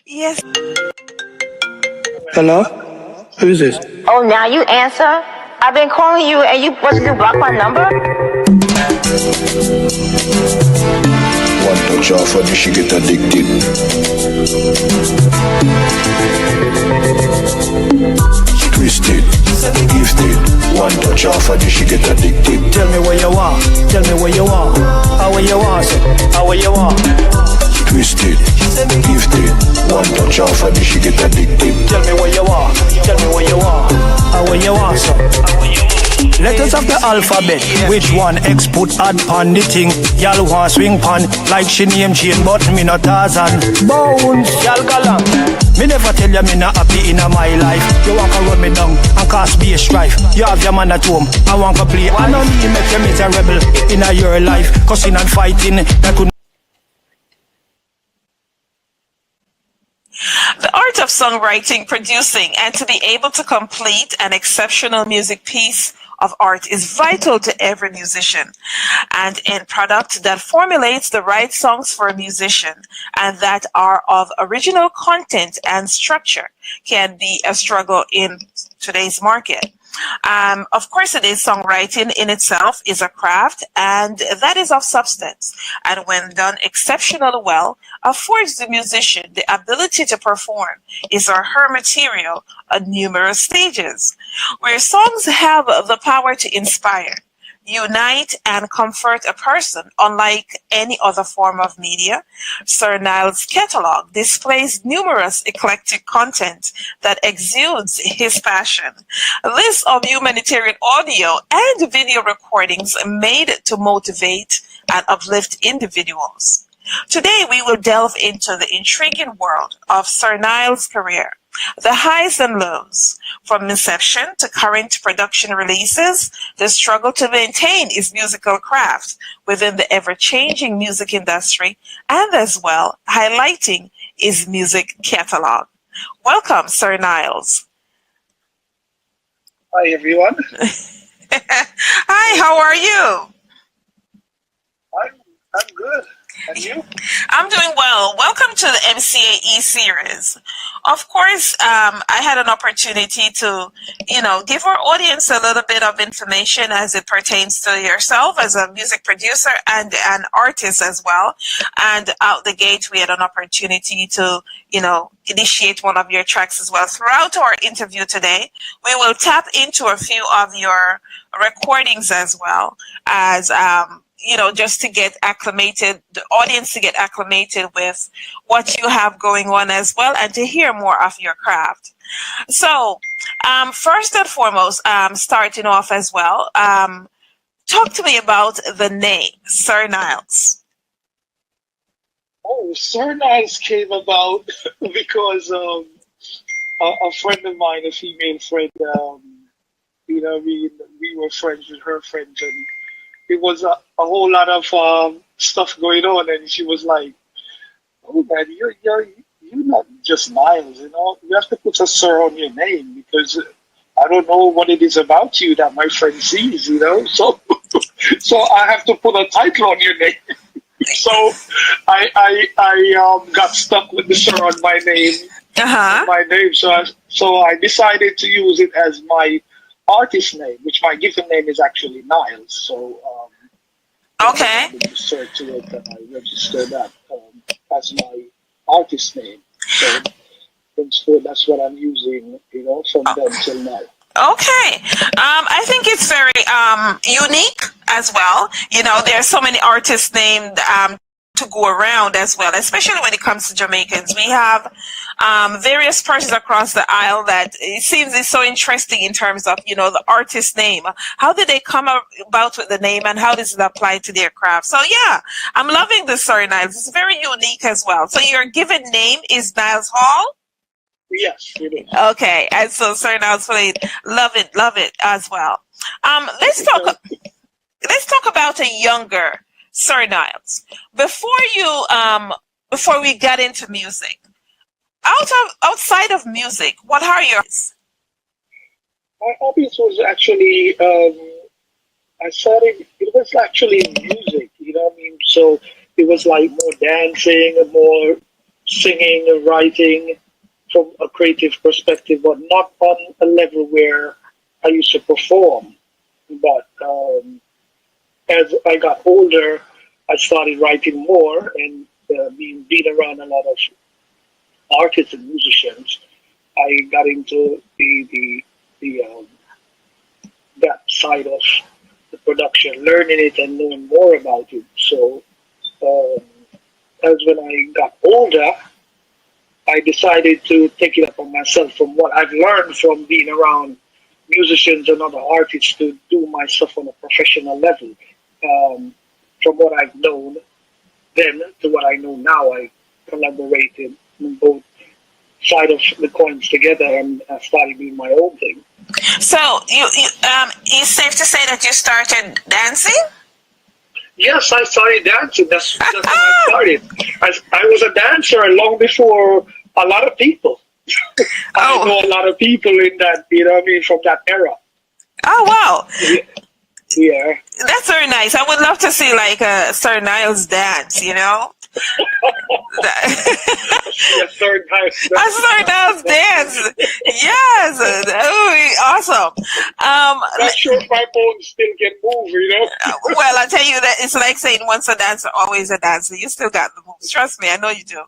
Yes. Hello? Who is this? Oh, now you answer? I've been calling you and you blocked my number? One touch off and she get addicted. Twisted, gifted. One touch off and she get addicted. Tell me where you are, tell me where you are. How where you are, sir? How where you are? Twisted, gifted. One touch off and she get addicted. Tell me where you are, tell me where you are. How where you are, sir? Letters of the alphabet, which one X put add pan the thing? Y'all want swing pan, like she name chain, but me not Tarzan. Bones, y'all galang. Me never tell you me not happy in my life. You want to run me down and cause me a strife. You have your man at home, I want to play. I know me make you miserable in your life. Cussing and fighting, that could. The art of songwriting, producing, and to be able to complete an exceptional music piece of art is vital to every musician. And end product that formulates the right songs for a musician and that are of original content and structure can be a struggle in today's market. Of course, it is songwriting in itself is a craft, and that is of substance. And when done exceptionally well, affords the musician the ability to perform his or her material on numerous stages, where songs have the power to inspire, unite, and comfort a person. Unlike any other form of media, Sir Nyles' catalog displays numerous eclectic content that exudes his passion. Lists of humanitarian audio and video recordings made to motivate and uplift individuals. Today, we will delve into the intriguing world of Sir Nyles' career, the highs and lows, from inception to current production releases, the struggle to maintain his musical craft within the ever-changing music industry, and as well highlighting his music catalog. Welcome, Sir Nyles. Hi, everyone. Hi, how are you? I'm good. And you? I'm doing well. Welcome to the MCA series. Of course, I had an opportunity to, give our audience a little bit of information as it pertains to yourself as a music producer and an artist as well. And out the gate, we had an opportunity to, initiate one of your tracks as well. Throughout our interview today, we will tap into a few of your recordings as well as, just to get acclimated, the audience to get acclimated with what you have going on as well and to hear more of your craft. So, first and foremost, starting off as well, talk to me about the name, Sir Nyles. Oh, Sir Nyles came about because a friend of mine, a female friend, we were friends with her friends, and it was a whole lot of stuff going on, and she was like, "Oh man, you're not just Nyles, you have to put a Sir on your name because I don't know what it is about you that my friend sees, So, so I have to put a title on your name." So I got stuck with the Sir on my name. So I decided to use it as my artist name, which my given name is actually Nyles. So okay. I registered to it and I registered that as my artist name. So henceforth, that's what I'm using, from then till now. Okay. I think it's very unique as well. There are so many artists named to go around as well, especially when it comes to Jamaicans. We have various persons across the aisle that it seems is so interesting in terms of, the artist name. How did they come about with the name and how does it apply to their craft? So yeah, I'm loving this, Sir Nyles. It's very unique as well. So your given name is Nyles Hall? Yes, it is. Okay, and so Sir Nyles played. Love it as well. Let's talk about a younger Sir Nyles. Before we got into music, outside of music, what are yours? My hobbies was actually it was actually music, So it was like more dancing and more singing and writing from a creative perspective, but not on a level where I used to perform. But as I got older, I started writing more and being around a lot of artists and musicians. I got into the that side of the production, learning it and knowing more about it. So as when I got older, I decided to take it upon myself from what I've learned from being around musicians and other artists to do my stuff on a professional level. From what I've known then to what I know now, I collaborated in both sides of the coins together and I started doing my own thing. So it's safe to say that you started dancing? Yes, I started dancing. That's how I started. I was a dancer long before a lot of people. I know a lot of people in that, you know what I mean, from that era. Oh, wow. Yeah. That's very nice. I would love to see like Sir Nyles dance, you know? A Sir Nyles dance. Yes. That would be awesome. Not sure if my bones still can move, you know? Well, I tell you that it's like saying once a dancer, always a dancer. You still got the moves. Trust me, I know you do.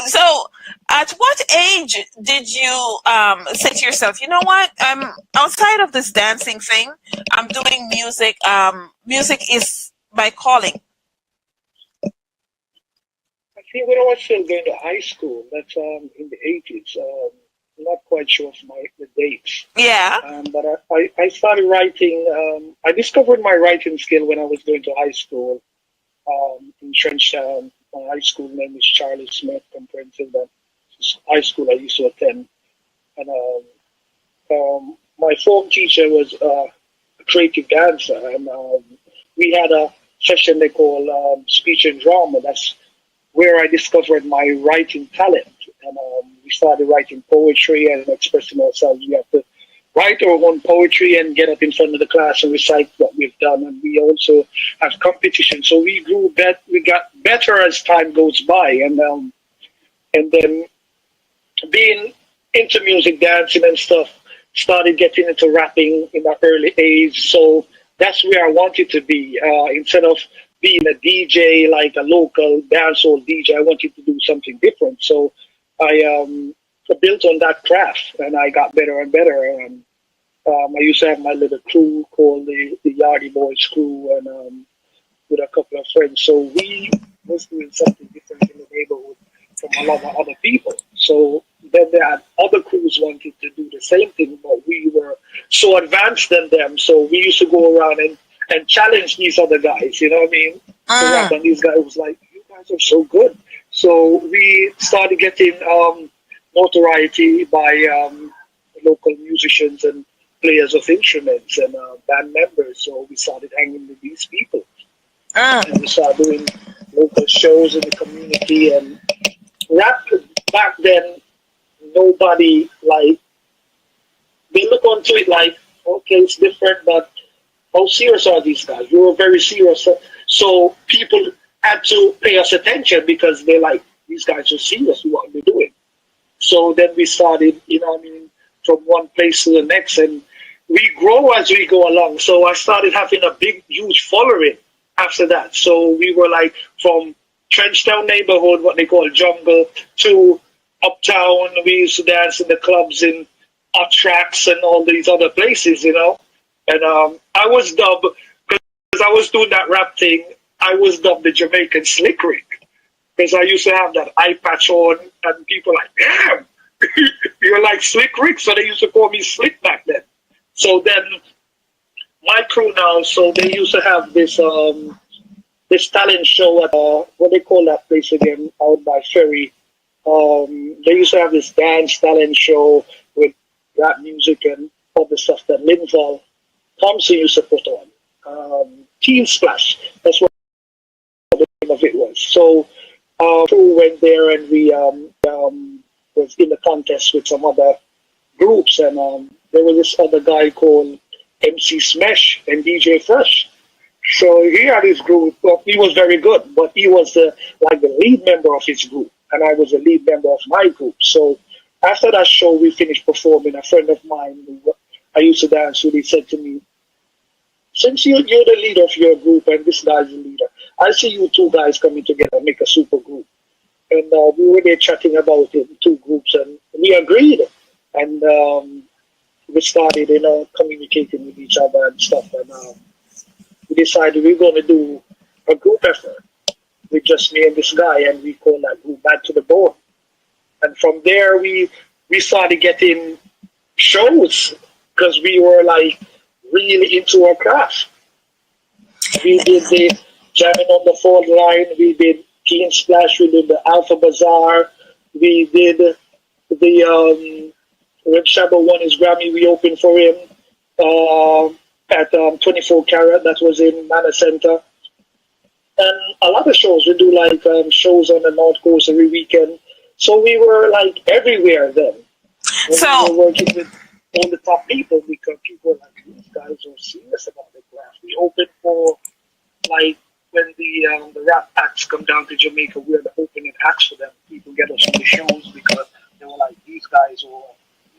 So at what age did you say to yourself, you know what? I'm outside of this dancing thing, I'm doing music. Music is my calling. I think when I was still going to high school, that's in the 80s. I'm not quite sure of the dates. Yeah. But I started writing. I discovered my writing skill when I was going to high school in Trenchtown. My high school name is Charlie Smith Comprehensive. That's high school I used to attend. And my form teacher was a creative dancer. And we had a session they call speech and drama. That's where I discovered my writing talent. And we started writing poetry and expressing ourselves. We have to write our own poetry and get up in front of the class and recite what we've done. And we also have competition. So we grew we got better as time goes by. And then being into music, dancing and stuff, started getting into rapping in that early age. So that's where I wanted to be. Instead of being a DJ, like a local dancehall DJ, I wanted to do something different. So I built on that craft and I got better and better. And I used to have my little crew called the Yardie Boys crew and with a couple of friends. So we was doing something different in the neighborhood from a lot of other people. So then there had other crews wanted to do the same thing, but we were so advanced than them. So we used to go around and challenge these other guys, you know what I mean? And these guys was like, you guys are so good. So we started getting notoriety by local musicians and players of instruments and band members. So we started hanging with these people. And we started doing local shows in the community. And rap back then, nobody, like, they look onto it like, okay, it's different, but how serious are these guys? We were very serious. So people had to pay us attention because they're like, these guys are serious with what they're doing. So then we started, you know what I mean, from one place to the next. And we grow as we go along. So I started having a big, huge following after that. So we were like from Trenchtown neighborhood, what they call jungle, to uptown. We used to dance in the clubs in Hot Tracks and all these other places, you know. And I was dubbed, because I was doing that rap thing, I was dubbed the Jamaican Slick Rick. Because I used to have that eye patch on, and people like, damn, you're like Slick Rick. So they used to call me Slick back then. So then my crew now, so they used to have this this talent show at, what they call that place again, out by Ferry. They used to have this dance talent show with rap music and all the stuff that Linval Thompson used to put on. Teen Splash, that's what the name of it was. So crew went there and we was in the contest with some other groups, and there was this other guy called MC Smash and DJ Fresh. So he had his group. Well, he was very good, but he was like the lead member of his group, and I was the lead member of my group. So after that show, we finished performing. A friend of mine who I used to dance with, he said to me, "Since you're the leader of your group and this guy's the leader, I see you two guys coming together and make a super group." And we were there chatting about it, two groups, and we agreed. And we started, communicating with each other and stuff. And we decided we're going to do a group effort with just me and this guy, and we call that group Back to the Bone. And from there, we started getting shows because we were like really into our craft. We did the Jamming on the Fault Line, we did Keen Splash, we did the Alpha Bazaar, we did the when Shabba won his Grammy, we opened for him at 24 Carat, that was in Manor Center. And a lot of shows, we do like shows on the North Coast every weekend. So we were like everywhere then. We were working with all the top people because people were like, these guys are serious about the craft. We opened for like when the rap acts come down to Jamaica, we're the opening acts for them. People get us on the shows because they were like, these guys are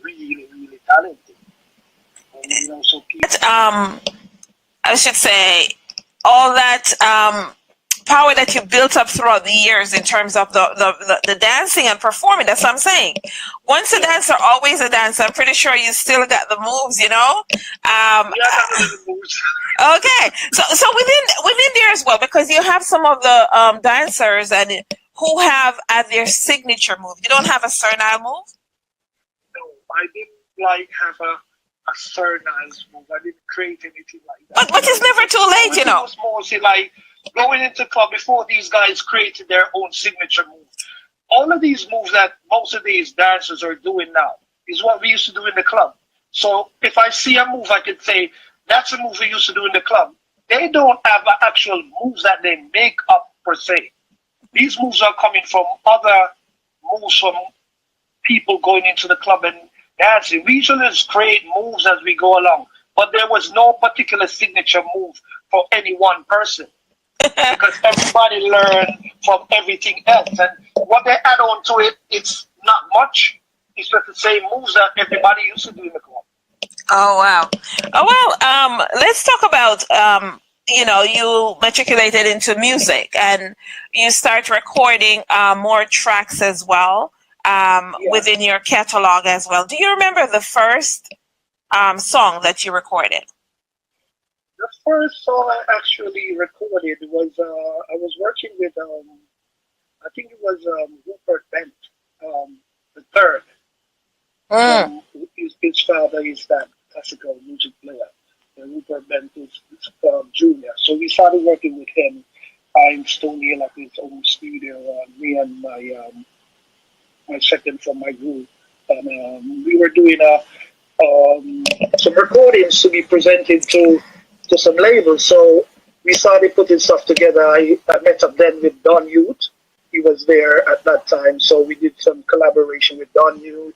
really, really talented. And, so people... I should say, all that power that you built up throughout the years in terms of the dancing and performing, that's what I'm saying. Once a dancer, always a dancer. I'm pretty sure you still got the moves, Okay, so within there as well, because you have some of the dancers and who have as their signature move. You don't have a Sir Nyle move? No, I didn't have a Sir Nyles move. I didn't create anything like that. But it's never too late, It was mostly like going into club before these guys created their own signature move. All of these moves that most of these dancers are doing now is what we used to do in the club. So if I see a move, I could say, that's a move we used to do in the club. They don't have actual moves that they make up per se. These moves are coming from other moves from people going into the club and dancing. We usually just create moves as we go along, but there was no particular signature move for any one person because everybody learned from everything else. And what they add on to it, it's not much. It's just the same moves that everybody used to do in the club. Oh, wow. Oh, well, let's talk about, you matriculated into music and you start recording more tracks as well within your catalog as well. Do you remember the first song that you recorded? The first song I actually recorded was, I was working with, I think it was Rupert Bent, the third. His father is that classical music player. Rupert Bent is junior. So we started working with him in Stone Hill at his own studio, me and my second from my group. And we were doing some recordings to be presented to some labels. So we started putting stuff together. I met up then with Don Youth. He was there at that time. So we did some collaboration with Don Youth.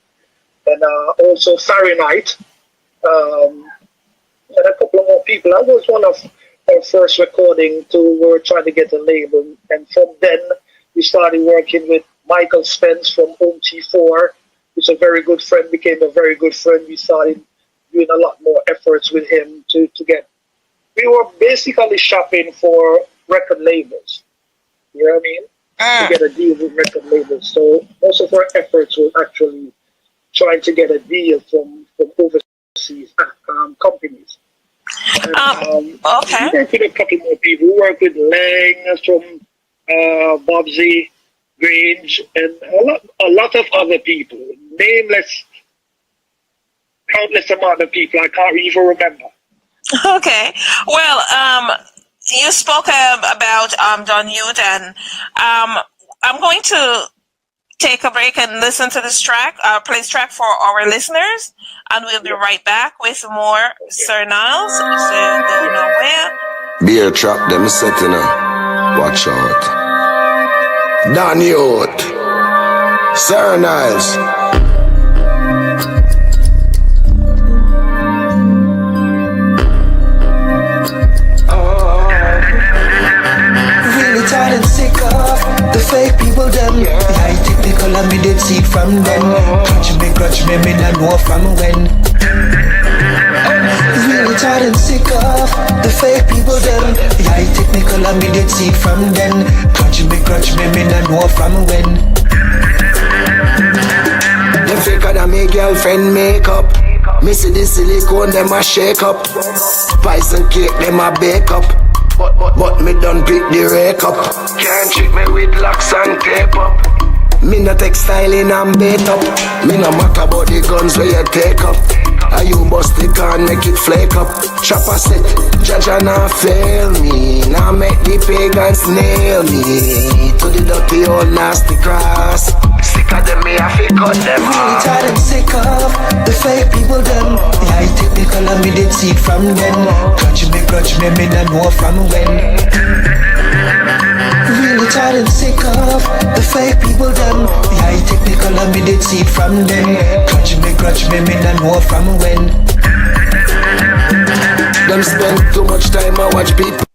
And also Fahrenheit, and a couple of more people. That was one of our first recording we were trying to get a label. And from then, we started working with Michael Spence from OT4, who's a very good friend, became a very good friend. We started doing a lot more efforts with him to get... We were basically shopping for record labels. You know what I mean? To get a deal with record labels. So most of our efforts were actually trying to get a deal from overseas companies. And, okay. We worked with a couple more people. We worked with Lang from Bobsy, Grange, and a lot of other people. Nameless, countless amount of people. I can't even remember. Okay. Well, you spoke about Don Youth, and I'm going to take a break and listen to this track, play this track for our listeners, and we'll be right back with more Sir Nyles. So go nowhere. Beer trap them setting up. Watch out. Don Youth, Sir Nyles. fake people them. Yeah, technical and me did see it from them. Grudge me, me not know from when. Really tired and sick of the fake people them. Yeah, technical and me did see it from them. Grudge me, me not know from when. The faker that my girlfriend make up. Me see the silicone them a shake up. Pies and cake them a bake up. But me done pick the rake up. Can't trick me with locks and tape up. Me no textiling and bait up. Me no matter about the guns where you take up. Are you bust the can make it flake up. Chopper set, Jaja nah fail me. Now make the pagans nail me to the dirty old nasty cross. Sick of them, me have to cut them off. Really tired and sick of the fake people them. Yeah, technical and me did see it from them. Grudge me not know from when. Really tired and sick of the fake people them. Yeah, technical and me did see it from them. Grudge me not know from when. Them spend too much time I watch people.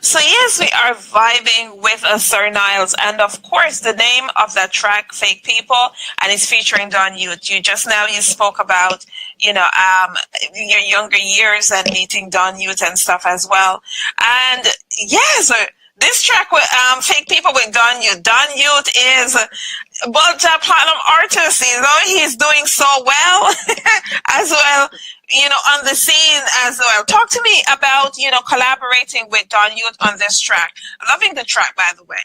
So yes, we are vibing with Sir Nyles, and of course the name of that track, Fake People, and it's featuring Don Youth. You spoke about, your younger years and meeting Don Youth and stuff as well. And yes, this track with Fake People with Don Youth. Don Youth is multi-platinum artist. He's doing so well as well. On the scene as well. Talk to me about, collaborating with Don Youth on this track. Loving the track, by the way.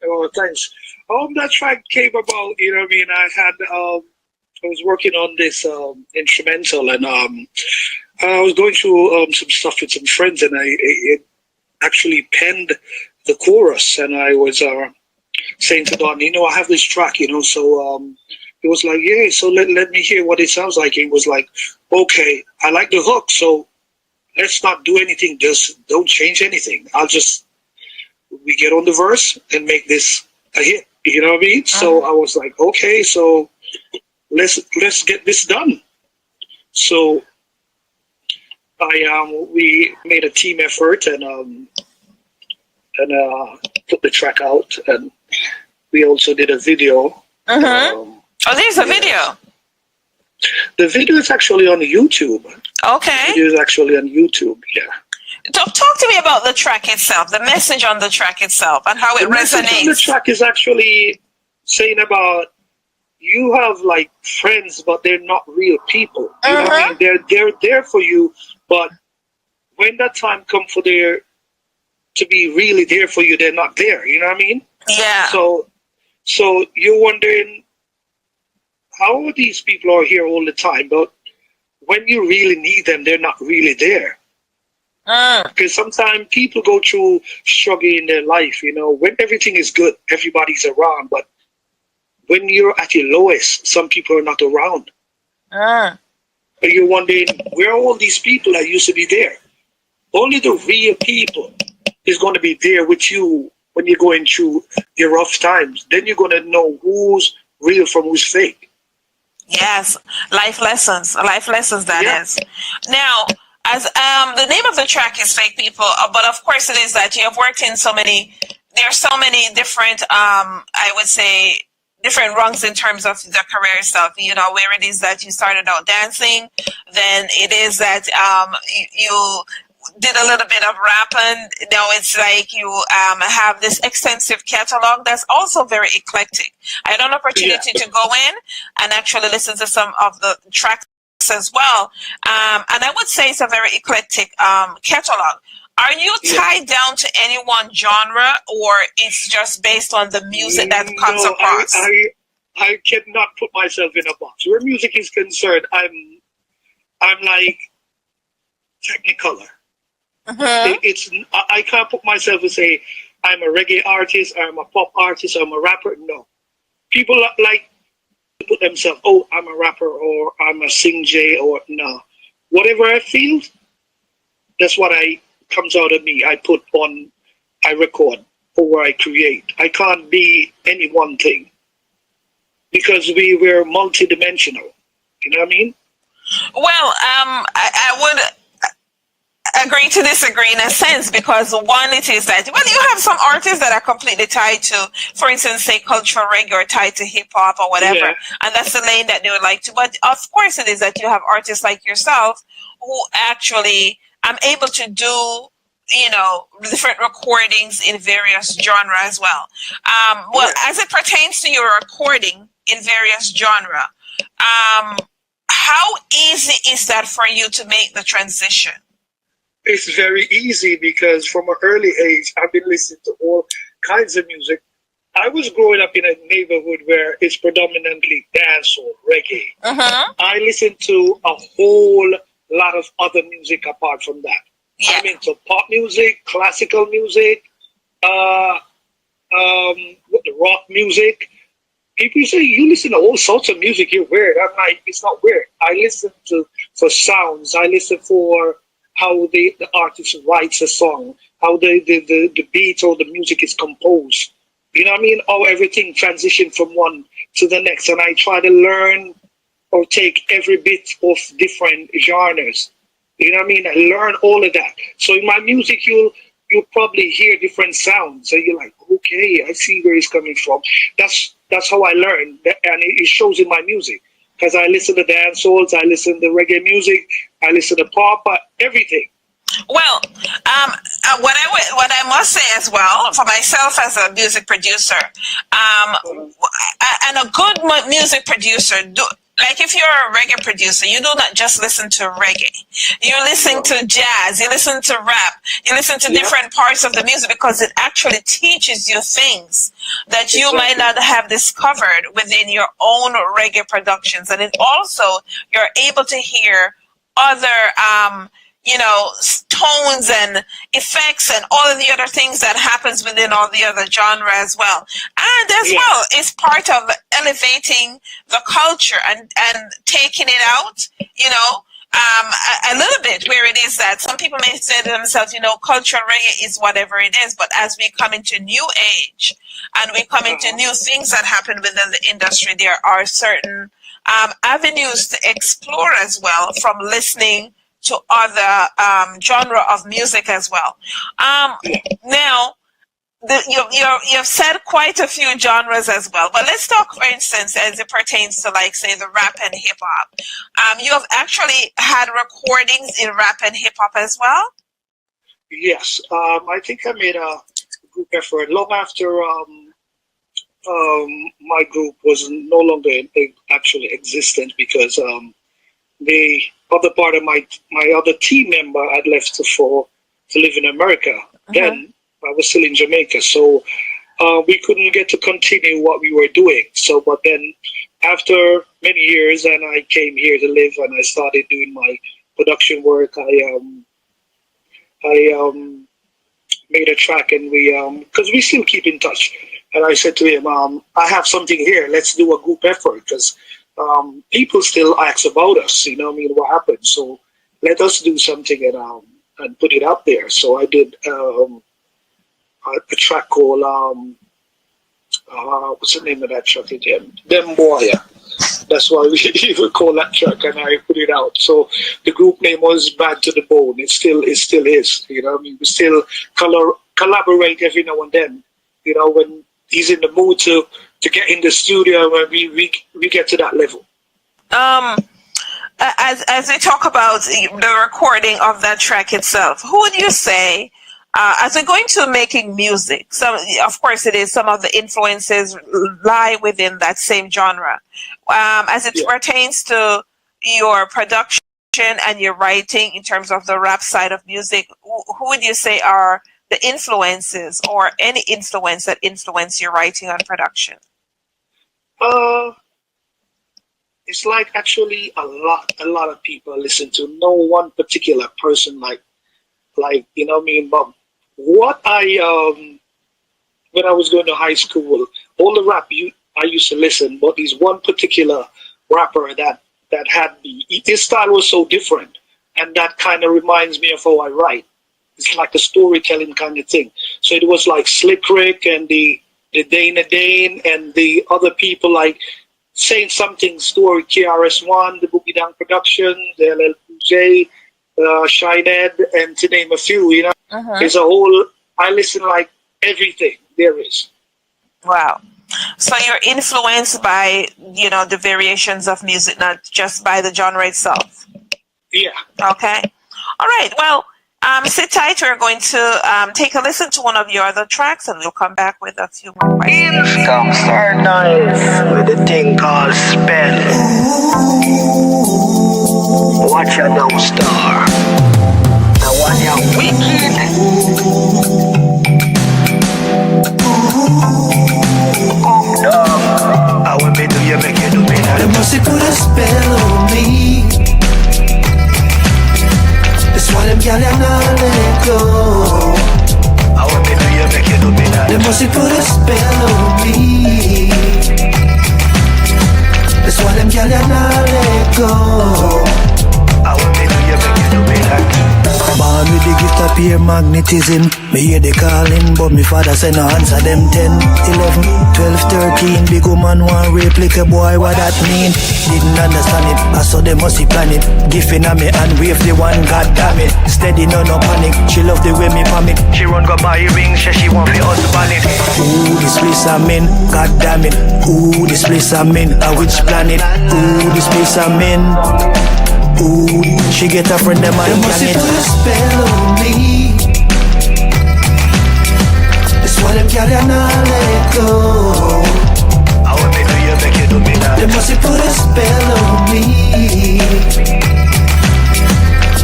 Oh, thanks. That track came about, I was working on this instrumental, and I was going through some stuff with some friends, and I actually penned the chorus, and I was saying to Don, I have this track, so he was like, yeah, so let me hear what it sounds like. He was like, okay, I like the hook, so let's not do anything, just don't change anything. We get on the verse and make this a hit, you know what I mean? Uh-huh. So I was like, okay, so let's get this done. So we made a team effort and put the track out, and we also did a video. Uh-huh. There's a video. The video is actually on YouTube. Okay. The video is actually on YouTube, yeah. Talk to me about the track itself, the message on the track itself, and how it resonates. The message on the track is actually saying about you have like friends, but they're not real people. You know what I mean? They're there for you, but when that time comes for to be really there for you, they're not there. You know what I mean? Yeah. So you're wondering how these people are here all the time, but when you really need them, they're not really there. Because sometimes people go through struggle in their life, when everything is good, everybody's around, but when you're at your lowest, some people are not around. And you're wondering, where are all these people that used to be there? Only the real people is going to be there with you when you're going through your rough times. Then you're going to know who's real from who's fake. Yes, life lessons that is. Now, as the name of the track is Fake People, but of course it is that you have worked in there are so many different, I would say, different rungs in terms of the career stuff, where it is that you started out dancing, then it is that you did a little bit of rap, and now it's like you have this extensive catalog that's also very eclectic. I had an opportunity to go in and actually listen to some of the tracks as well, and I would say it's a very eclectic catalog. Are you tied down to any one genre, or it's just based on the music that comes across? I cannot put myself in a box. Where music is concerned, I'm like Technicolor. I can't put myself and say I'm a reggae artist, or I'm a pop artist, or I'm a rapper. No. People like to put themselves, I'm a rapper, or I'm a sing J, or no. Whatever I feel, that's what comes out of me. I record, or I create. I can't be any one thing because we're multidimensional. You know what I mean? Well, agree to disagree in a sense, because one, it is that, well, you have some artists that are completely tied to, for instance, say cultural reggae or tied to hip hop or whatever, Yeah. and that's the lane that they would like to. But of course, it is that you have artists like yourself who actually able to do, you know, different recordings in various genre as well. Well, as it pertains to your recording in various genre, how easy is that for you to make the transition? It's very easy because from an early age, I've been listening to all kinds of music. I was growing up in a neighborhood where it's predominantly dancehall, reggae. I listened to a whole lot of other music apart from that. Yeah. I'm into pop music, classical music, rock music. People say you listen to all sorts of music, you're weird. I'm like, it's not weird. I listen for sounds. I listen for how the artist writes a song, how the beat or the music is composed. You know what I mean? How everything transitions from one to the next. And I try to learn or take every bit of different genres. You know what I mean? I learn all of that. So in my music, you'll probably hear different sounds. So you're like, okay, I see where it's coming from. That's how I learn. And it shows in my music. Because I listen to dancehall, I listen to reggae music, I listen to pop, everything. Well, what I must say as well, for myself as a music producer, and a good music producer, like if you're a reggae producer, you do not just listen to reggae. You listen to jazz, you listen to rap, you listen to different parts of the music, because it actually teaches you things that you might not have discovered within your own reggae productions. And it also, you're able to hear other, you know, tones and effects and all of the other things that happens within all the other genre as well. And as well, it's part of elevating the culture and taking it out, you know, a little bit, where it is that some people may say to themselves, you know, cultural reggae is whatever it is, but as we come into new age and we come into new things that happen within the industry, there are certain avenues to explore as well, from listening to other genre of music as well. Now, you've said quite a few genres as well, but let's talk, for instance, as it pertains to, like, say, the rap and hip hop. You have actually had recordings in rap and hip hop as well? Yes, I think I made a group effort long after my group was no longer actually existent, because the other part of my other team member had left to live in America. Then I was still in Jamaica, so we couldn't get to continue what we were doing. So, but then after many years, and I came here to live, and I started doing my production work. I made a track, and we because we still keep in touch. And I said to him, I have something here. Let's do a group effort, because people still ask about us, you know what I mean, what happened. So let us do something and put it out there. So I did a track called, what's the name of that track again? Dem Boy. That's why we even call that track, and I put it out. So the group name was Bad to the Bone. It still is, you know what I mean? We still collaborate every now and then, you know, when he's in the mood to get in the studio, when we get to that level. As we talk about the recording of that track itself, who would you say, as we're going to making music, of course it is, some of the influences lie within that same genre. As it pertains to your production and your writing in terms of the rap side of music, who would you say are the influences, or any influence that influence your writing and production? It's like actually a lot of people listen to no one particular person, like you know what I mean. But what when I was going to high school, all the rap I used to listen, but there's one particular rapper that had his style was so different, and that kind of reminds me of how I write. It's like a storytelling kind of thing. So it was like Slick Rick and the Dana Dane and the other people, like saying something story, KRS-One, the Boogie Down Production, the LL Cool J, Shined, and to name a few, you know. It's a whole, I listen like everything there is. Wow. So you're influenced by, you know, the variations of music, not just by the genre itself. Yeah. Okay. All right. Well, sit tight. We're going to take a listen to one of your other tracks, and we'll come back with a few more questions. Start Nyles with the thing called spell. Watch your now star. I want you wicked. I will be do you make you do me now. They must have put a spell on me. That's why them gyal not let go. I will be do you make you do me now. They must have put a spell on me. That's why them gyal not let go. I will be do you make you do me now. Born with the gift of pure magnetism. Me hear the calling, but me father say no answer them 10, 11, 12, 13. Big woman want rape like a boy, what that mean? Didn't understand it, I saw them must plan it. Gifting on me and wave the one, god damn it. Steady, no panic, she love the way me panic. She run go buy a ring, she want me husband it. Ooh, this place I'm in, god damn it. Ooh, this place I'm in, a which planet? Ooh, this place I'm in. Ooh, she get a friend of mine. They must have put a spell on me. That's why them gyal not let go. I want me do you make you do me now. They must have put a spell on me.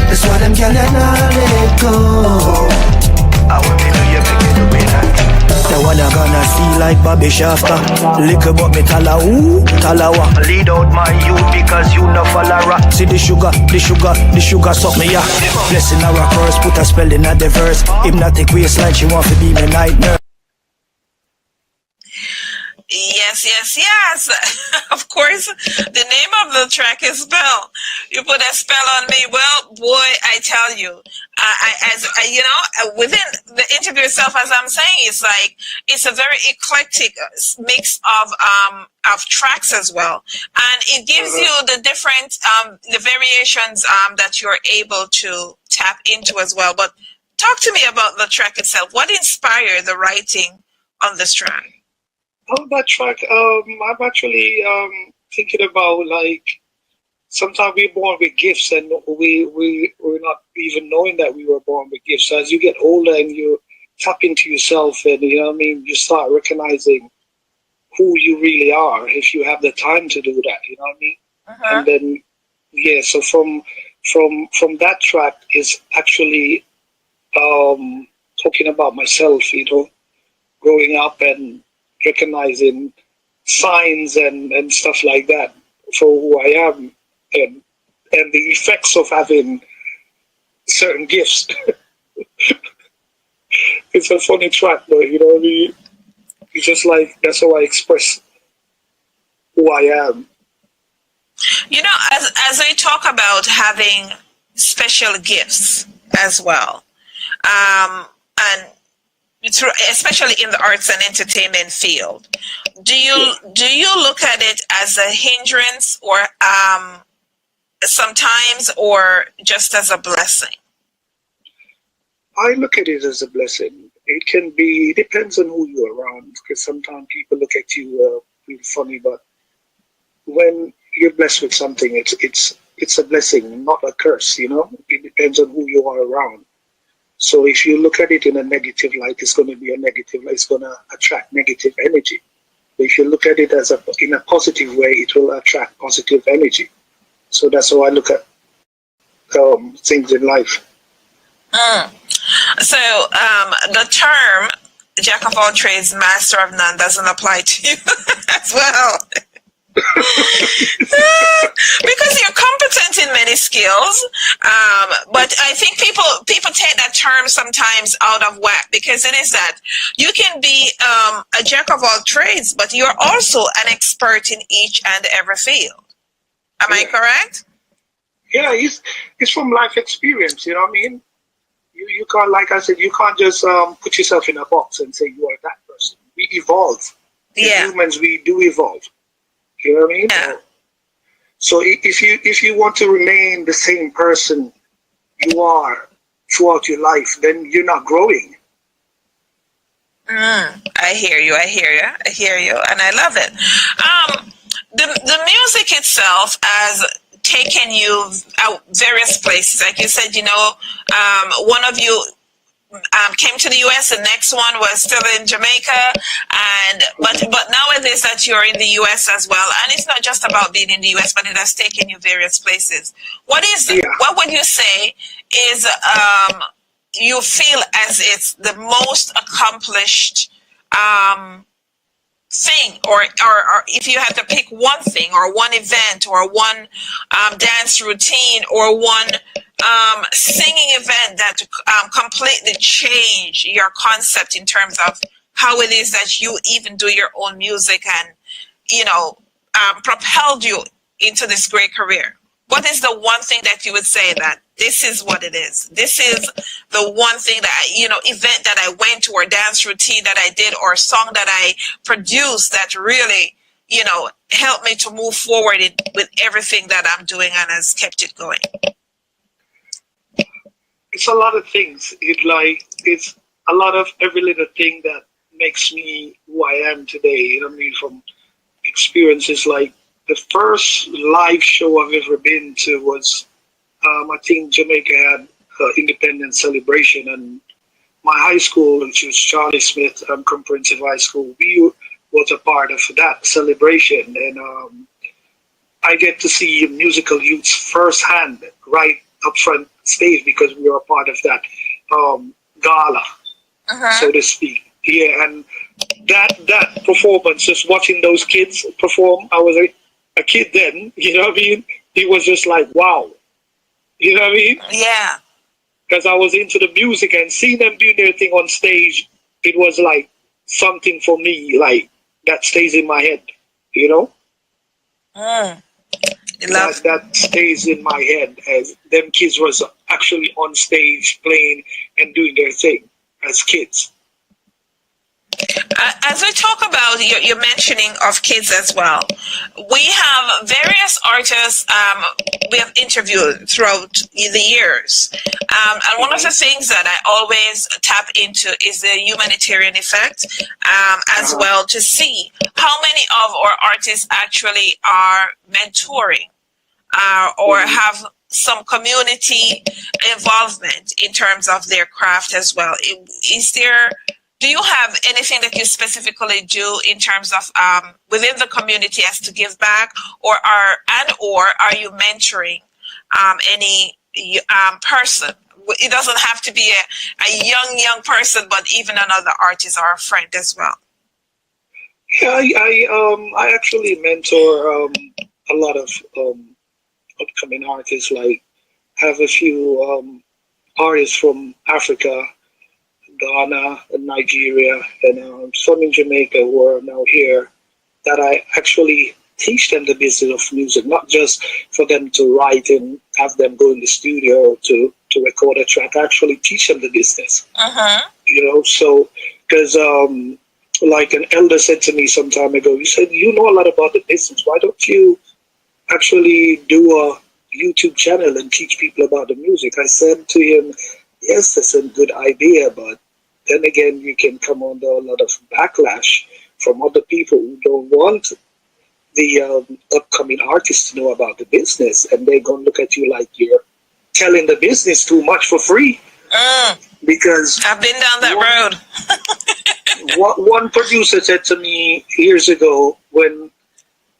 That's why them gyal not let go. I want me do you make you do me now. The one I gonna see like Bobby Shafter. Lick about me tala, ooh, talawa. Lead out my youth because you no follow rap. See the sugar, suck me ya. Blessing her a curse, put a spell in a the verse. Hypnotic waistline, she want to be my nightmare. Yes. Of course, the name of the track is Spell. You put a spell on me. Well, boy, I tell you, you know, within the interview itself, as I'm saying, it's a very eclectic mix of tracks as well, and it gives you the different the variations that you're able to tap into as well. But talk to me about the track itself. What inspired the writing on this track? On that track, I'm actually thinking about like sometimes we're born with gifts and we're not even knowing that we were born with gifts. So as you get older and you tap into yourself and you know what I mean, you start recognizing who you really are if you have the time to do that. You know what I mean? And then so from that track is actually talking about myself. You know, growing up and recognizing signs and stuff like that for who I am and the effects of having certain gifts. It's a funny track, but you know, it's just like that's how I express who I am. You know, as we talk about having special gifts as well, and especially in the arts and entertainment field, do you look at it as a hindrance or sometimes, or just as a blessing? I look at it as a blessing. It can be, it depends on who you're around, because sometimes people look at you really funny, but when you're blessed with something, it's a blessing, not a curse. You know, it depends on who you are around. So if you look at it in a negative light, it's going to be a negative light. It's going to attract negative energy. But if you look at it as in a positive way, it will attract positive energy. So that's how I look at things in life. So the term "jack of all trades, master of none" doesn't apply to you as well. Because you're competent in many skills, but I think people take that term sometimes out of whack, because it is that you can be a jack of all trades, but you're also an expert in each and every field. Am I correct? Yeah, it's from life experience. You know what I mean? You can't, like I said, you can't just put yourself in a box and say you are that person. We evolve. As humans, we do evolve. You know what I mean? Yeah. So if you want to remain the same person you are throughout your life, then you're not growing. I hear you, and I love it. The music itself has taken you out various places. Like you said, one of you came to the U.S. The next one was still in Jamaica, but nowadays that you're in the U.S. as well, and it's not just about being in the U.S., but it has taken you various places. What would you say is you feel as it's the most accomplished thing, or if you had to pick one thing or one event or one dance routine or one singing event that completely changed your concept in terms of how it is that you even do your own music and propelled you into this great career? What is the one thing that you would say that this is what it is? This is the one thing that event that I went to, or dance routine that I did, or song that I produced that really, helped me to move forward with everything that I'm doing and has kept it going? It's a lot of things. It's a lot of every little thing that makes me who I am today. From experiences like the first live show I've ever been to was, I think Jamaica had independence celebration, and my high school, which was Charlie Smith Comprehensive High School, we was a part of that celebration, and I get to see musical youths firsthand, right up front stage, because we were a part of that gala, so to speak. Yeah, and that performance, just watching those kids perform, I was a kid then, It was just like, wow. You know what I mean? Yeah. Because I was into the music, and seeing them doing their thing on stage, it was like something for me, like that stays in my head, That stays in my head, as them kids was actually on stage playing and doing their thing as kids. As we talk about your mentioning of kids as well, we have various artists we have interviewed throughout the years. And one of the things that I always tap into is the humanitarian effect, as well, to see how many of our artists actually are mentoring or have some community involvement in terms of their craft as well. Do you have anything that you specifically do in terms of within the community as to give back, or are you mentoring any person? It doesn't have to be a young person, but even another artist or a friend as well. Yeah, I actually mentor a lot of upcoming artists. Like, have a few artists from Africa, Ghana, and Nigeria, and some in Jamaica who are now here, that I actually teach them the business of music, not just for them to write and have them go in the studio to record a track. I actually teach them the business. So, because like an elder said to me some time ago, he said, you know a lot about the business, why don't you actually do a YouTube channel and teach people about the music? I said to him, yes, that's a good idea, but then again, you can come under a lot of backlash from other people who don't want the upcoming artists to know about the business, and they're going to look at you like you're telling the business too much for free. Because I've been down that road. One producer said to me years ago, when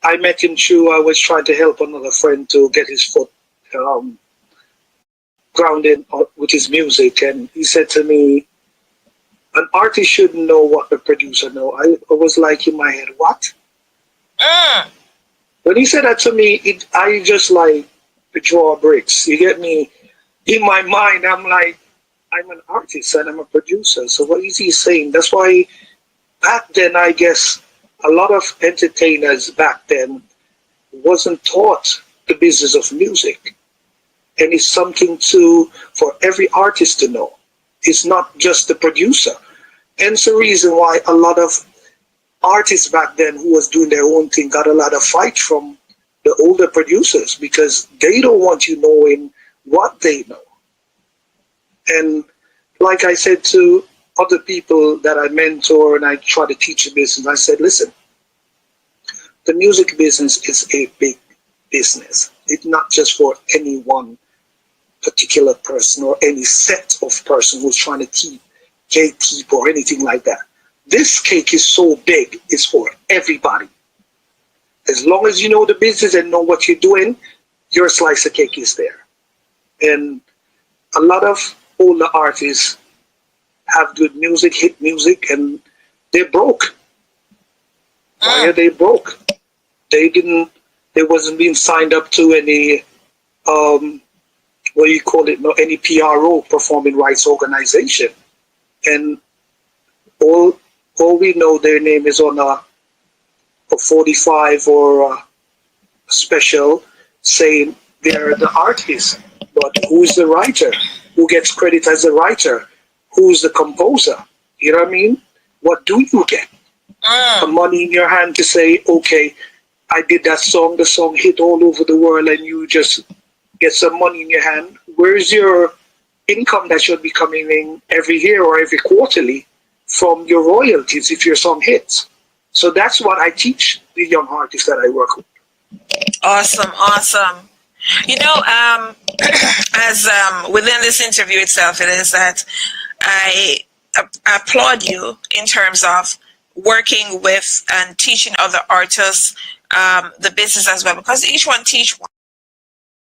I met him through, I was trying to help another friend to get his foot grounded with his music, and he said to me, an artist shouldn't know what the producer know. I was like in my head, what? When he said that to me, I just like draw bricks. You get me? In my mind, I'm like, I'm an artist and I'm a producer. So what is he saying? That's why back then, I guess, a lot of entertainers back then wasn't taught the business of music. And it's something for every artist to know. It's not just the producer. And it's the reason why a lot of artists back then who was doing their own thing got a lot of fight from the older producers, because they don't want you knowing what they know. And like I said to other people that I mentor and I try to teach the business, I said, listen, the music business is a big business. It's not just for any one particular person or any set of person who's trying to gatekeep or anything like that. This cake is so big, it's for everybody. As long as you know the business and know what you're doing, your slice of cake is there. And a lot of older artists have good music, hit music, and they're broke. Why are they broke? They wasn't being signed up to any what do you call it? No, any PRO, performing rights organization. And all we know, their name is on a 45 or a special saying they're the artist. But who's the writer? Who gets credit as a writer? Who's the composer? You know what I mean? What do you get? The money in your hand to say, okay, I did that song, the song hit all over the world, and you just get some money in your hand. Where's your income that should be coming in every year or every quarterly from your royalties if your song hits? So that's what I teach the young artists that I work with. Awesome. You know, as within this interview itself, it is that I applaud you in terms of working with and teaching other artists the business as well, because each one teach one.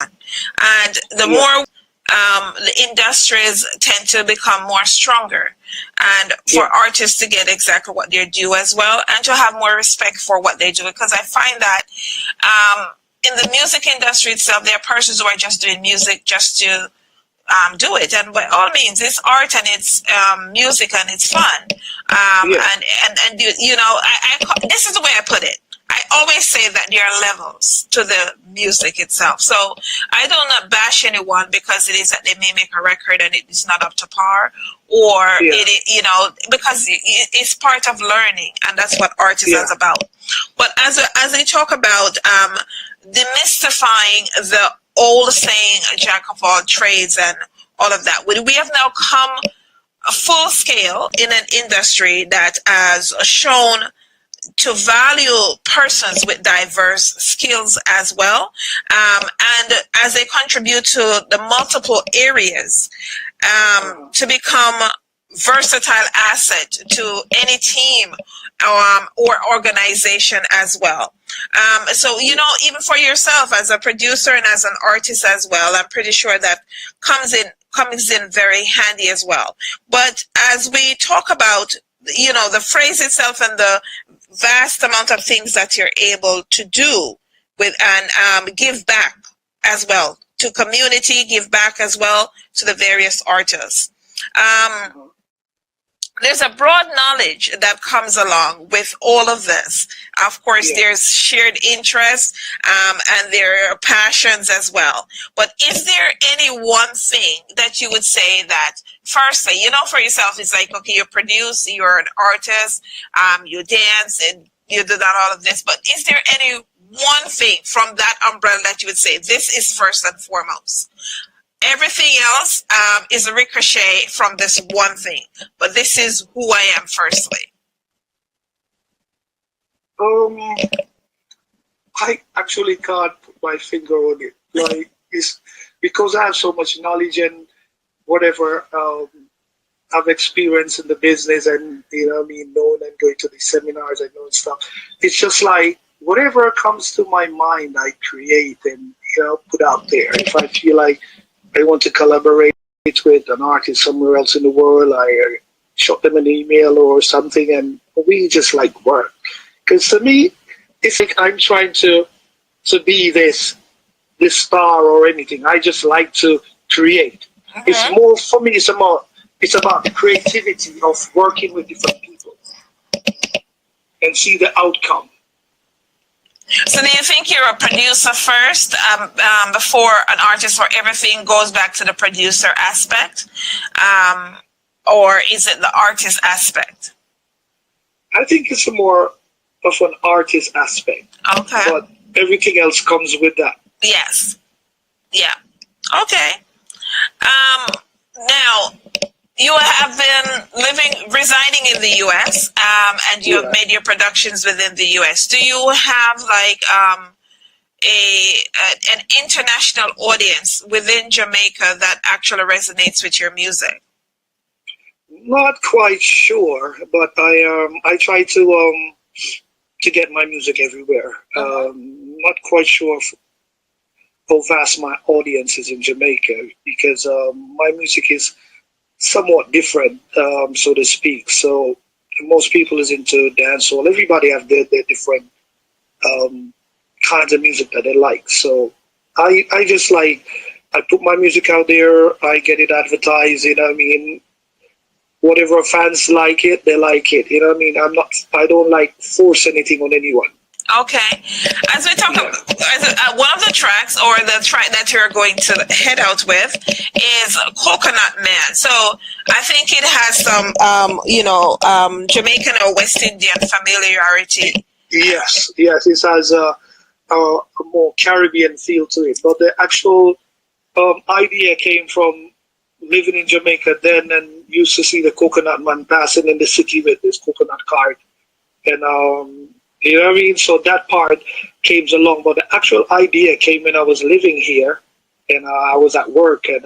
And the more the industries tend to become more stronger, and for artists to get exactly what they're due as well, and to have more respect for what they do, because I find that in the music industry itself, there are persons who are just doing music just to do it, and by all means, it's art and it's music and it's fun. And you know, this is the way I put it. I always say that there are levels to the music itself. So I do not bash anyone because it is that they may make a record and it is not up to par, or it, you know, because it's part of learning, and that's what art is about. But as they talk about demystifying the old saying, "Jack of all trades," and all of that, we have now come full scale in an industry that has shown to value persons with diverse skills as well, and as they contribute to the multiple areas, to become versatile asset to any team or organization as well. So, you know, even for yourself as a producer and as an artist as well, I'm pretty sure that comes in very handy as well. But as we talk about, you know, the phrase itself and the vast amount of things that you're able to do with and give back as well to community, give back as well to the various artists. There's a broad knowledge that comes along with all of this. Of course, there's shared interest and there are passions as well. But is there any one thing that you would say that, firstly, you know, for yourself, it's like, okay, you produce, you're an artist, you dance, and you do that, all of this. But is there any one thing from that umbrella that you would say, this is first and foremost? Everything else is a ricochet from this one thing, but this is who I am firstly. I actually can't put my finger on it. Like, it's because I have so much knowledge and whatever I've experienced in the business, and you know, I mean, known and going to these seminars and knowing stuff. It's just like whatever comes to my mind, I create and, you know, put out there. If I feel like I want to collaborate with an artist somewhere else in the world, I shot them an email or something, and we just like work. Because to me, it's like I'm trying to be this star or anything. I just like to create. It's more for me. It's about the creativity of working with different people and see the outcome. So do you think you're a producer first before an artist, or everything goes back to the producer aspect? Or is it the artist aspect? I think it's more of an artist aspect. Okay. But everything else comes with that. Yes. Yeah. Okay. Now, you have been residing in the U.S., and you have made your productions within the U.S. Do you have like an international audience within Jamaica that actually resonates with your music? Not quite sure, but I try to get my music everywhere. Not quite sure how vast my audience is in Jamaica, because my music is somewhat different, so to speak. So most people is into dancehall. Everybody have their different kinds of music that they like. So I just like, I put my music out there, I get it advertised, you know what I mean? Whatever fans like it, they like it. You know what I mean? I don't like force anything on anyone. Okay. As we talk about, one of the tracks, or the track that you're going to head out with, is Coconut Man. So I think it has some, Jamaican or West Indian familiarity. Yes. It has a more Caribbean feel to it. But the actual idea came from living in Jamaica then, and used to see the Coconut Man passing in the city with this coconut cart. And, you know what I mean? So that part came along. But the actual idea came when I was living here, and I was at work, and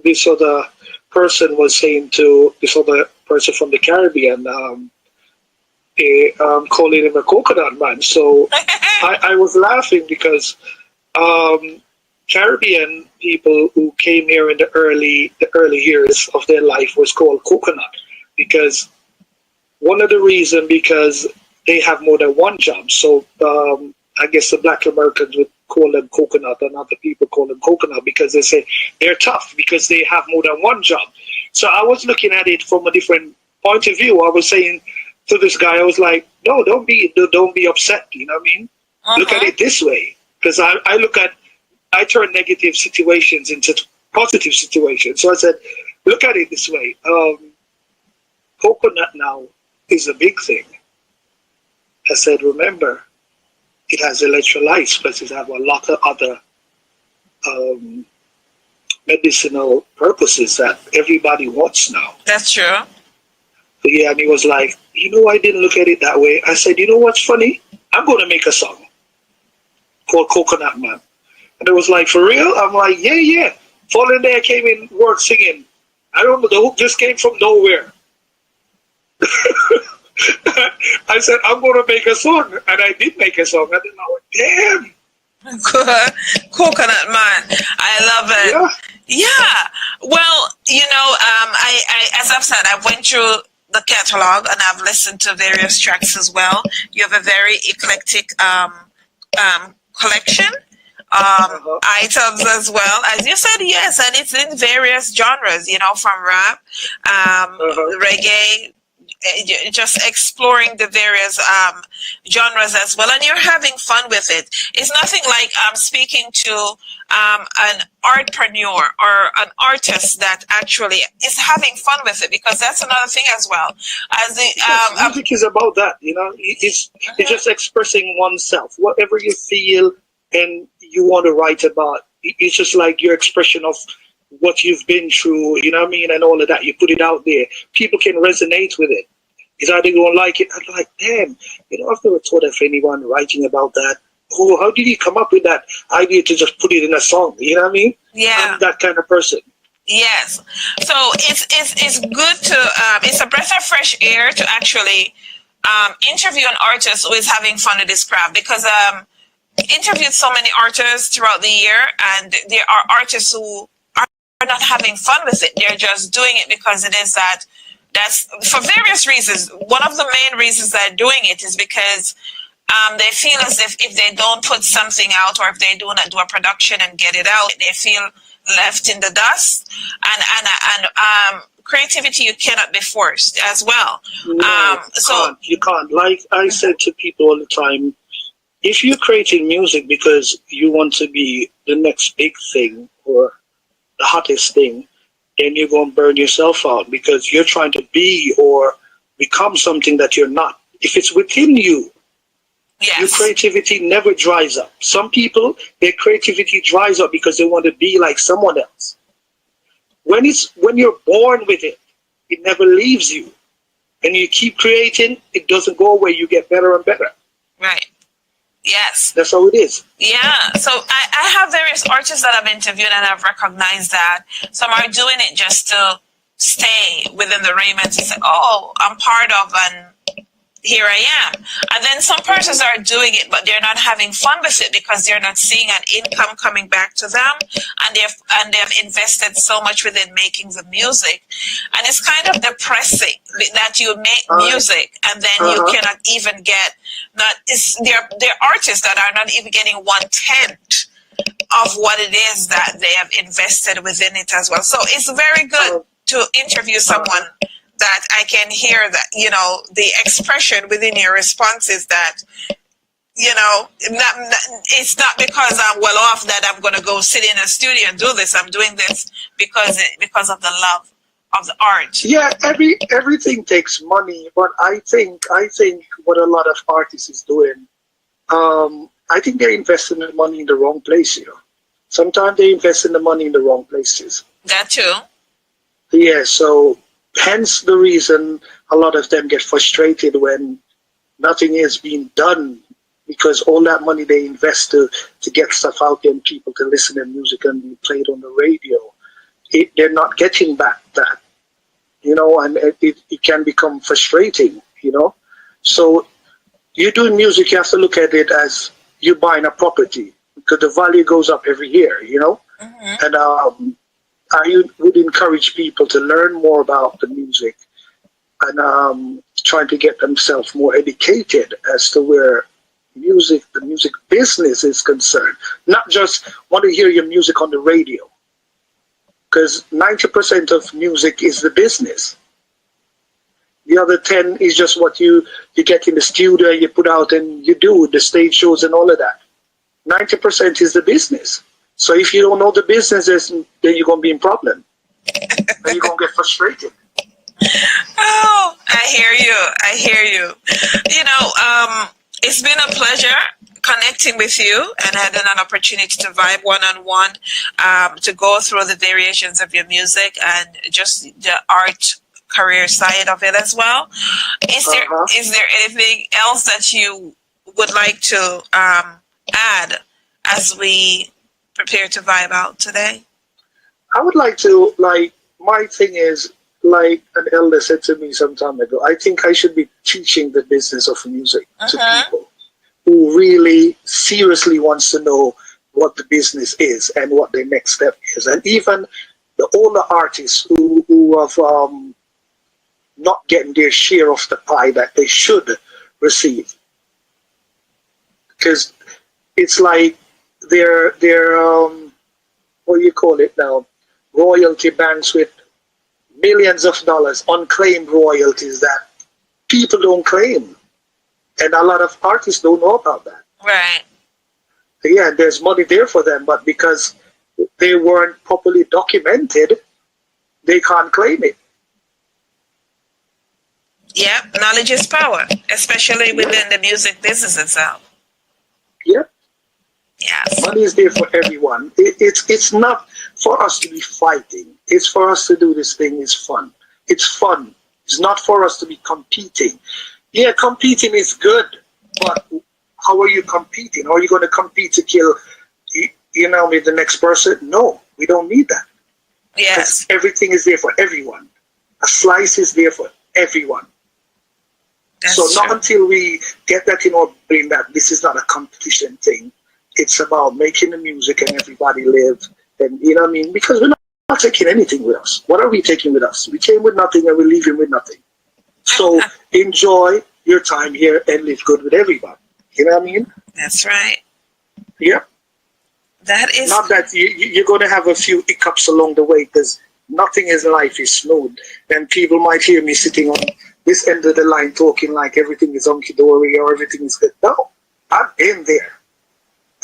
this other person was saying to this other person from the Caribbean, calling him a Coconut Man. So I was laughing because Caribbean people who came here in the early years of their life was called coconut, because one of the reasons, because they have more than one job. So I guess the Black Americans would call them coconut, and other people call them coconut because they say they're tough because they have more than one job. So I was looking at it from a different point of view. I was saying to this guy, I was like, no, don't be upset. You know what I mean? Look at it this way, because I turn negative situations into positive situations. So I said, look at it this way. Coconut now is a big thing. I said, remember, it has electrolytes, but it has a lot of other medicinal purposes that everybody wants now. That's true. Yeah, and he was like, I didn't look at it that way. I said, you know what's funny? I'm going to make a song called Coconut Man. And it was like, for real? I'm like, yeah. Falling there came in work singing. I don't know, the hook just came from nowhere. I said, I'm going to make a song. And I did make a song. And then I went, damn. Coconut Man. I love it. Yeah. Well, I as I've said, I went through the catalog and I've listened to various tracks as well. You have a very eclectic collection. Items as well, as you said, yes, and it's in various genres, from rap, reggae, just exploring the various genres as well, and you're having fun with it. It's nothing like speaking to an artpreneur or an artist that actually is having fun with it, because that's another thing as well. As the music is about that, it's just expressing oneself, whatever you feel and you want to write about. It's just like your expression of what you've been through, you know what I mean, and all of that. You put it out there. People can resonate with it. It's either you don't like it. I'm like, damn, I've never thought of anyone writing about that. Oh, how did he come up with that idea to just put it in a song? You know what I mean? Yeah. I'm that kind of person. Yes. So it's good to, it's a breath of fresh air to actually interview an artist who is having fun with his craft, because interviewed so many artists throughout the year, and there are artists who are not having fun with it. They're just doing it because it is that's for various reasons. One of the main reasons they're doing it is because they feel as if they don't put something out, or if they do not do a production and get it out, they feel left in the dust. And creativity, you cannot be forced as well. No, you can't. Like I said to people all the time, if you're creating music because you want to be the next big thing or the hottest thing, then you're going to burn yourself out, because you're trying to be or become something that you're not. If it's within you, Yes. Your creativity never dries up. Some people, their creativity dries up because they want to be like someone else. When you're born with it, it never leaves you. And you keep creating, it doesn't go away. You get better and better. Right. Yes. That's how it is. Yeah. So I have various artists that I've interviewed and I've recognized that some are doing it just to stay within the raiment to say, oh, I'm part of and here I am. And then some persons are doing it, but they're not having fun with it because they're not seeing an income coming back to them, and they've invested so much within making the music. And it's kind of depressing that you make music and then you cannot even get they're artists that are not even getting 1/10 of what it is that they have invested within it as well. So it's very good to interview someone that I can hear that, the expression within your responses that, it's not because I'm well off that I'm going to go sit in a studio and do this. I'm doing this because of the love of the art. Yeah, everything takes money, but I think what a lot of artists is doing, I think they're investing the money in the wrong place, Sometimes they invest in the money in the wrong places. That too. Yeah, so hence the reason a lot of them get frustrated when nothing is being done, because all that money they invest to get stuff out there and people to listen to music and be played on the radio, they're not getting back that, and it can become frustrating, So you doing music, you have to look at it as you buying a property, because the value goes up every year, Mm-hmm. And I would encourage people to learn more about the music and trying to get themselves more educated as to where the music business is concerned. Not just want to hear your music on the radio, because 90% of music is the business. The other 10 is just what you get in the studio, you put out and you do the stage shows and all of that. 90% is the business. So if you don't know the businesses, then you're going to be in problem. Then you're going to get frustrated. Oh, I hear you. It's been a pleasure connecting with you and having an opportunity to vibe one-on-one, to go through the variations of your music and just the art career side of it as well. Is there anything else that you would like to add as we prepare to vibe out today? I would like to, my thing is, like an elder said to me some time ago, I think I should be teaching the business of music to people who really seriously wants to know what the business is and what their next step is. And even the older artists who have not getting their share of the pie that they should receive. Because it's like they're what do you call it now, royalty banks with millions of dollars, unclaimed royalties that people don't claim. And a lot of artists don't know about that. Right. Yeah, there's money there for them, but because they weren't properly documented, they can't claim it. Yeah, knowledge is power, especially within the music business itself. Yeah. Yes. Money is there for everyone. It's not for us to be fighting. It's for us to do this thing. It's fun. It's fun. It's not for us to be competing. Yeah, competing is good, but how are you competing? Are you going to compete to kill, the next person? No, we don't need that. Yes. Everything is there for everyone. A slice is there for everyone. That's so not true. until we get that in our brain that this is not a competition thing. It's about making the music and everybody live. And because we're not taking anything with us. What are we taking with us? We came with nothing and we're leaving with nothing. So enjoy your time here and live good with everybody. You know what I mean? That's right. Yeah. That is not that you're going to have a few hiccups along the way, because nothing in life is smooth. And people might hear me sitting on this end of the line talking like everything is hunky-dory or everything is good. No, I've been there.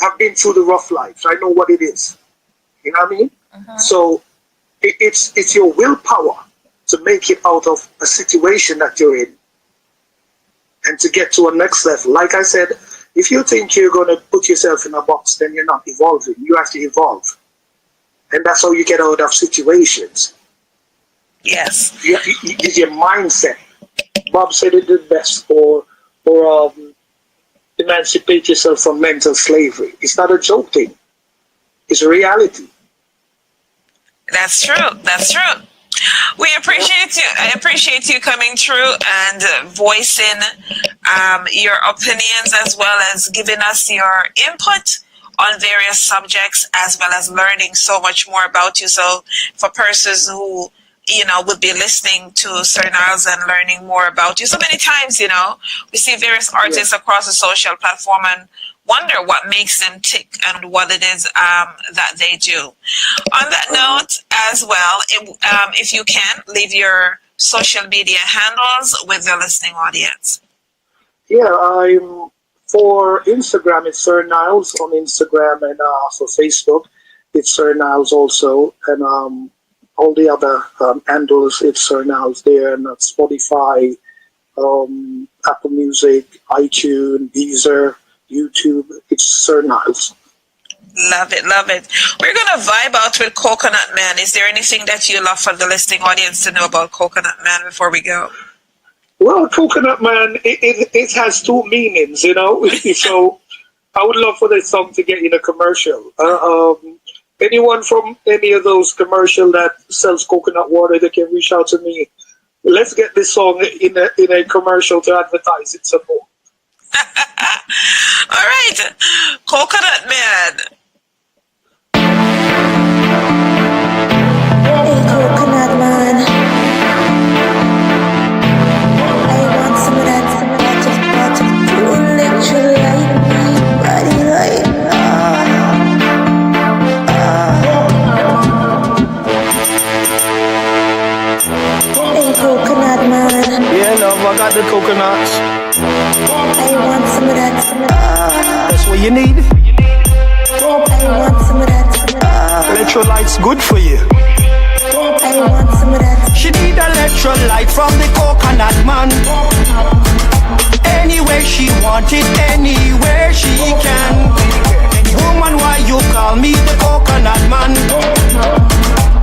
I've been through the rough life. I know what it is. You know what I mean? So it's your willpower to make it out of a situation that you're in and to get to a next level. Like I said, If you think you're going to put yourself in a box, then you're not evolving. You have to evolve. And that's how you get out of situations. Yes. It's your mindset. Bob said it the best for emancipate yourself from mental slavery. It's not a joke thing. It's a reality. That's true. That's true. We appreciate you. I appreciate you coming through and voicing your opinions, as well as giving us your input on various subjects, as well as learning so much more about you. So for persons who, would be listening to Sir Nyles and learning more about you. So many times, we see various artists across the social platform and wonder what makes them tick and what it is that they do. On that note as well, if you can, leave your social media handles with the listening audience. Yeah, for Instagram, it's Sir Nyles on Instagram, and for Facebook, it's Sir Nyles also, and all the other handles, it's Sir Nyles there, and Spotify, Apple Music, iTunes, Deezer, YouTube, it's Sir Nyles. Love it, love it. We're going to vibe out with Coconut Man. Is there anything that you love for the listening audience to know about Coconut Man before we go? Well, Coconut Man, it has two meanings, So I would love for this song to get in a commercial. Anyone from any of those commercial that sells coconut water, they can reach out to me. Let's get this song in a commercial to advertise it some more. All right, Coconut Man. Hey, Coconut Man. I want some of that just to electrolyte my body right Hey, Coconut Man. Yeah, love, I got the coconuts. I want some of that. That's what you need. I want some of that. Electrolytes good for you. I want some of that. She need electrolyte from the coconut man. Anywhere she want it, anywhere she can. Woman, why you call me the coconut man?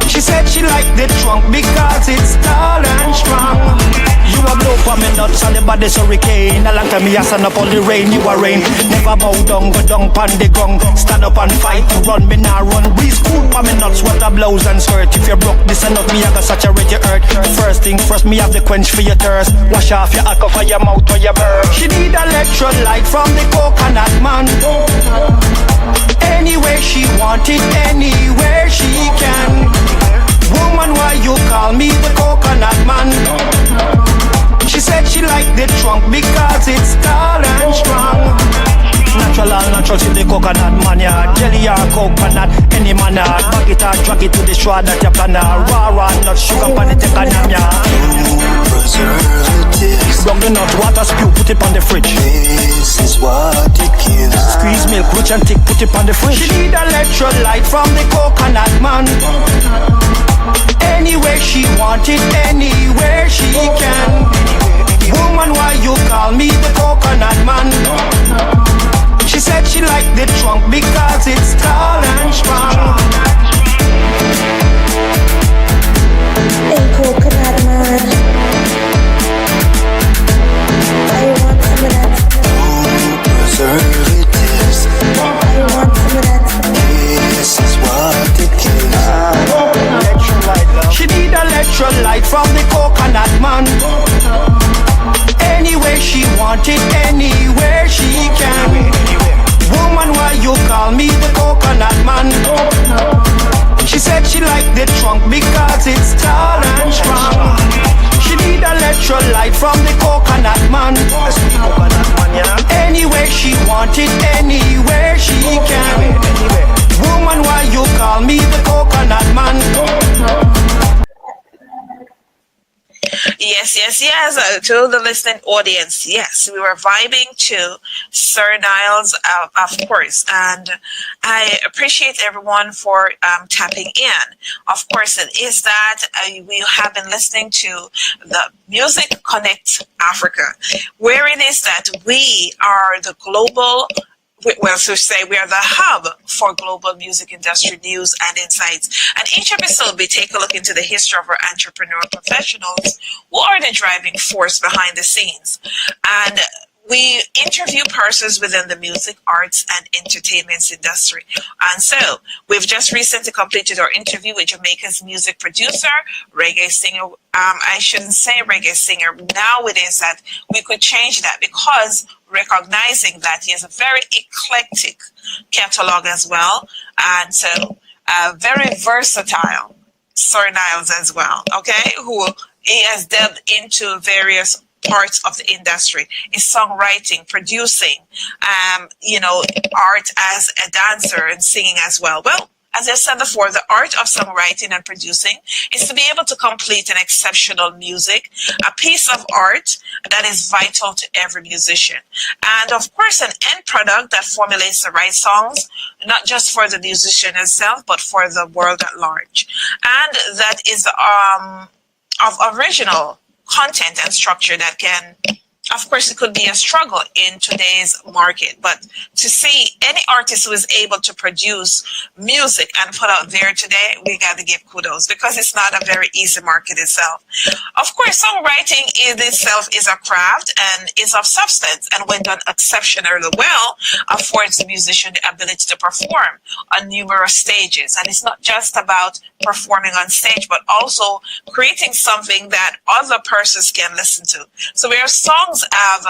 She said she liked the trunk because it's tall and strong. You a blow for me nuts and the body's hurricane. A long time me a stand up all the rain, you a rain. Never bow down, go down pan the ground. Stand up and fight to run, me nah run. Breeze cool for me nuts, what a blouse and skirt. If you broke this and not me, I got saturate your earth. First thing first, me have the quench for your thirst. Wash off your alcohol for your mouth or your burn. She need electrolyte from the coconut man. Anywhere she want it, anywhere she can. Woman, why you call me the coconut man? She said she liked the trunk because it's tall and strong. Natural all natural to the coconut man, yeah. Jelly or coconut, any man, yeah. Bag it or drag it to the straw that you plan, yeah. Raw nut, sugar pan it, take a nap, yeah. Rub the nut, water spew, put it on the fridge. This is what it gives. Squeeze milk, rich and thick, put it on the fridge. She need electrolyte from the coconut man. Anywhere she want it, anywhere she can. Woman, why you call me the coconut man? She said she liked the trunk because it's tall and strong. Hey, Coconut Man. I want some of that. Preservatives. I want some of that. This is what it gives. She need electrolyte from the coconut man. Anywhere she want it, anywhere she can. Woman, why you call me the coconut man? She said she liked the trunk because it's tall and strong. She need electrolyte from the coconut man. Anywhere she want it, anywhere she can. Woman, why you call me the coconut man? Yes. To the listening audience, yes, we were vibing to Sir Nyles, of course, and I appreciate everyone for tapping in. Of course, it is that we have been listening to the Music Connect Africa, where it is that we are the global. Well, to say we are the hub for global music industry news and insights. And each episode, we take a look into the history of our entrepreneur professionals who are the driving force behind the scenes. And we interview persons within the music, arts, and entertainment industry. And so we've just recently completed our interview with Jamaica's music producer, reggae singer. I shouldn't say reggae singer. Now it is that we could change that because recognizing that he has a very eclectic catalog as well. And so very versatile Sir Nyles as well, okay, who he has delved into various parts of the industry, is songwriting, producing, art as a dancer and singing as well. Well, as I said before, the art of songwriting and producing is to be able to complete an exceptional music, a piece of art that is vital to every musician. And of course, an end product that formulates the right songs, not just for the musician himself, but for the world at large. And that is of original content and structure that can, of course, it could be a struggle in today's market, but to see any artist who is able to produce music and put out there today, we got to give kudos because it's not a very easy market itself. Of course, songwriting in itself is a craft and is of substance, and when done exceptionally well, affords the musician the ability to perform on numerous stages. And it's not just about performing on stage, but also creating something that other persons can listen to. So where songs have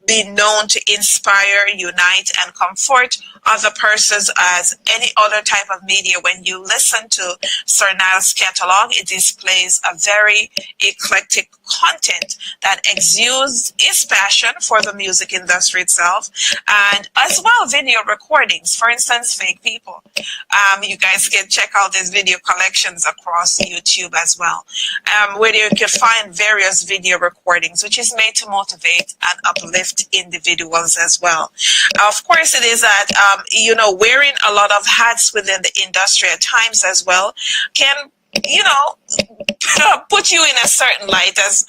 been known to inspire, unite, and comfort other persons as any other type of media, when you listen to Sir Nyles' catalog, it displays a very eclectic content that exudes his passion for the music industry itself, and as well video recordings. For instance, Fake People. You guys can check out his video collections across YouTube as well, where you can find various video recordings, which is made to motivate and uplift individuals as well. Of course, it is that wearing a lot of hats within the industry at times as well can, put you in a certain light as,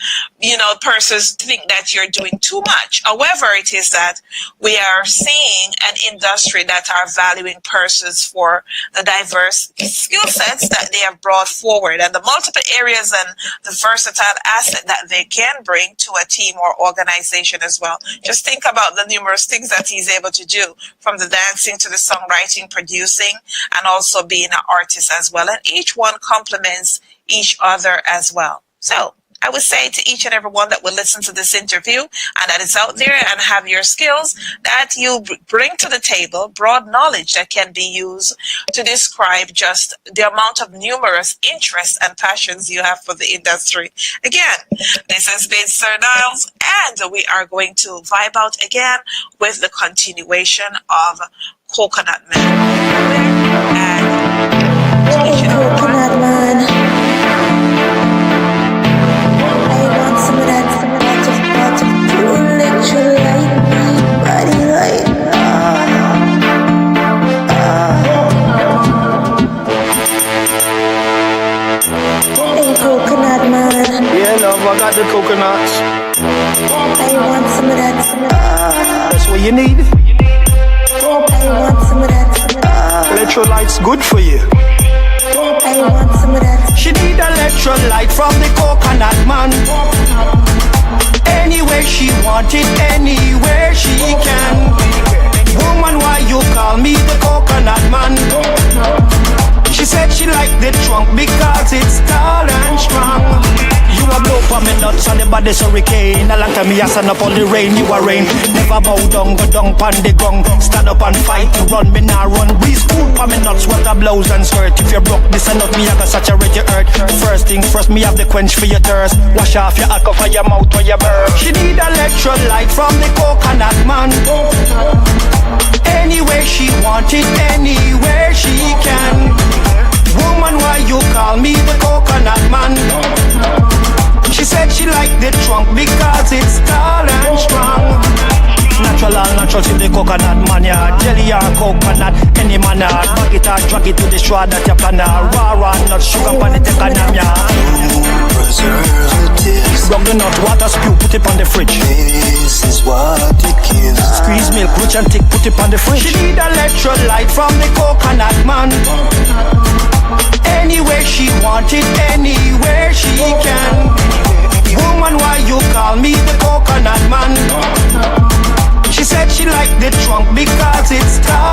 persons think that you're doing too much. However, it is that we are seeing an industry that are valuing persons for the diverse skill sets that they have brought forward and the multiple areas and the versatile asset that they can bring to a team or organization as well. Just think about the numerous things that he's able to do, from the dancing to the songwriting, producing, and also being an artist as well. And each one complements each other as well. So I would say to each and every one that will listen to this interview and that is out there and have your skills, that you bring to the table broad knowledge that can be used to describe just the amount of numerous interests and passions you have for the industry. Again, this has been Sir Nyles, and we are going to vibe out again with the continuation of Coconut Man. And each and every Coconut Man. Coconut man. Yeah, love, I got the coconuts. I want some of that. That's what you need. I want some of that. Electrolyte's good for you. I want some of that. She need electrolyte from the coconut man. Anywhere she want it, anywhere she can. Woman, why you call me the coconut man? She said she liked the trunk because it's tall and strong. You a blow for me nuts on the body's hurricane. A lot of me a stand up on the rain, you a rain. Never bow down, go down pon the ground. Stand up and fight, you run, me nah run. We school for me nuts, what a blouse and skirt. If you broke this and not me, I got saturate your earth. First thing first, me have the quench for your thirst. Wash off your alcohol for your mouth or your burp. She need electrolyte from the coconut man. Anywhere she want it, anywhere she can. Woman, why you call me the coconut man? She said she liked the trunk because it's tall and strong. Natural and natural see the coconut man ya. Jelly or coconut, any man ya. Bag it or drag it to the straw that you can. Raw nut, sugar pan it take a name ya. Preservatives. Rub the nut, water spew, put it on the fridge. This is what it gives. Squeeze milk, rich and thick, put it on the fridge. She need electrolyte from the coconut man. Anywhere she want it, anywhere she can. Woman, why you call me the coconut man? She said she liked the trunk because it's tall